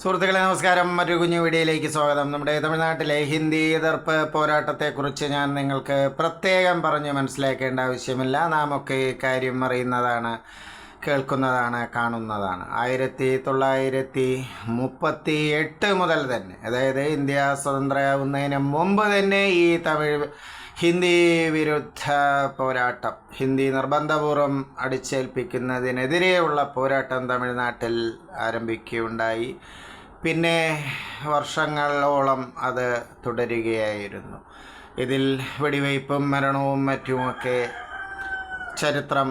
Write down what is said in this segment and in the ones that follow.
സുഹൃത്തുക്കളെ നമസ്കാരം. മറ്റൊരു കുഞ്ഞു വീഡിയോയിലേക്ക് സ്വാഗതം. നമ്മുടെ തമിഴ്നാട്ടിലെ ഹിന്ദി എതിർപ്പ് പോരാട്ടത്തെക്കുറിച്ച് ഞാൻ നിങ്ങൾക്ക് പ്രത്യേകം പറഞ്ഞ് മനസ്സിലാക്കേണ്ട ആവശ്യമില്ല. നാം ഒക്കെ കാര്യം അറിയുന്നതാണ്, കേൾക്കുന്നതാണ്, കാണുന്നതാണ്. 1938 മുതൽ തന്നെ, അതായത് ഇന്ത്യ സ്വതന്ത്രമാവുന്നതിന് മുമ്പ് തന്നെ ഈ ഹിന്ദി വിരുദ്ധ പോരാട്ടം, ഹിന്ദി നിർബന്ധപൂർവം അടിച്ചേൽപ്പിക്കുന്നതിനെതിരെയുള്ള പോരാട്ടം തമിഴ്നാട്ടിൽ ആരംഭിക്കുകയുണ്ടായി. പിന്നെ വർഷങ്ങളോളം അത് തുടരുകയായിരുന്നു. ഇതിൽ വെടിവയ്പും മരണവും മറ്റുമൊക്കെ ചരിത്രം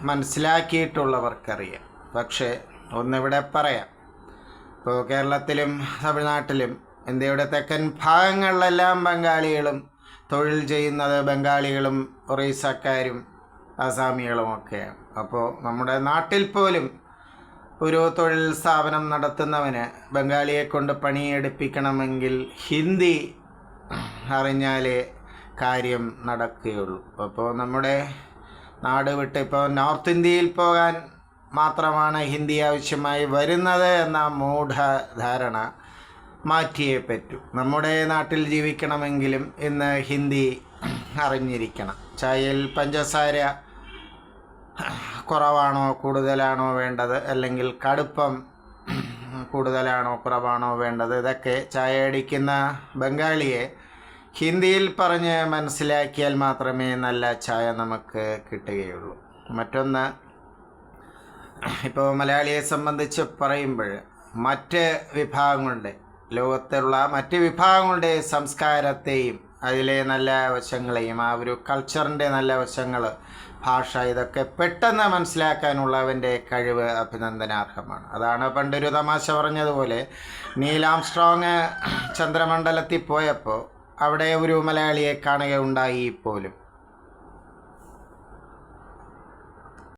മനസ്സിലാക്കിയിട്ടുള്ളവർക്കറിയാം. പക്ഷേ ഒന്നിവിടെ പറയാം, ഇപ്പോൾ കേരളത്തിലും തമിഴ്നാട്ടിലും ഇന്ത്യയുടെ തെക്കൻ ഭാഗങ്ങളിലെല്ലാം ബംഗാളികളും തൊഴിൽ ചെയ്യുന്നത് ബംഗാളികളും ഒറീസക്കാരും ആസാമികളുമൊക്കെയാണ്. അപ്പോൾ നമ്മുടെ നാട്ടിൽ പോലും ഒരു തൊഴിൽ സ്ഥാപനം നടത്തുന്നവന് ബംഗാളിയെ കൊണ്ട് പണിയെടുപ്പിക്കണമെങ്കിൽ ഹിന്ദി അറിഞ്ഞാലേ കാര്യം നടക്കുകയുള്ളൂ. അപ്പോൾ നമ്മുടെ നാട് വിട്ട് ഇപ്പോൾ നോർത്ത് ഇന്ത്യയിൽ പോകാൻ മാത്രമാണ് ഹിന്ദി ആവശ്യമായി വരുന്നത് എന്ന മൂഢധാരണ മാറ്റിയേ പറ്റൂ. നമ്മുടെ നാട്ടിൽ ജീവിക്കണമെങ്കിലും ഇന്ന് ഹിന്ദി അറിഞ്ഞിരിക്കണം. ചായയിൽ പഞ്ചസാര കുറവാണോ കൂടുതലാണോ വേണ്ടത്, അല്ലെങ്കിൽ കടുപ്പം കൂടുതലാണോ കുറവാണോ വേണ്ടത്, ഇതൊക്കെ ചായ അടിക്കുന്ന ബംഗാളിയെ ഹിന്ദിയിൽ പറഞ്ഞ് മനസ്സിലാക്കിയാൽ മാത്രമേ നല്ല ചായ നമുക്ക് കിട്ടുകയുള്ളൂ. മറ്റൊന്ന്, ഇപ്പോൾ മലയാളിയെ സംബന്ധിച്ച് പറയുമ്പോൾ മറ്റ് വിഭാഗങ്ങളുടെ, ലോകത്തുള്ള മറ്റ് വിഭാഗങ്ങളുടെ സംസ്കാരത്തെയും അതിലെ നല്ല വശങ്ങളെയും, ആ ഒരു കൾച്ചറിൻ്റെ നല്ല വശങ്ങൾ, ഭാഷ, ഇതൊക്കെ പെട്ടെന്ന് മനസ്സിലാക്കാനുള്ളവൻ്റെ കഴിവ് അഭിനന്ദനാർഹമാണ്. അതാണ് പണ്ടൊരു തമാശ പറഞ്ഞതുപോലെ, നീൽ ആംസ്ട്രോങ് ചന്ദ്രമണ്ഡലത്തിൽ പോയപ്പോൾ അവിടെ ഒരു മലയാളിയെ കാണുകയുണ്ടായി പോലും.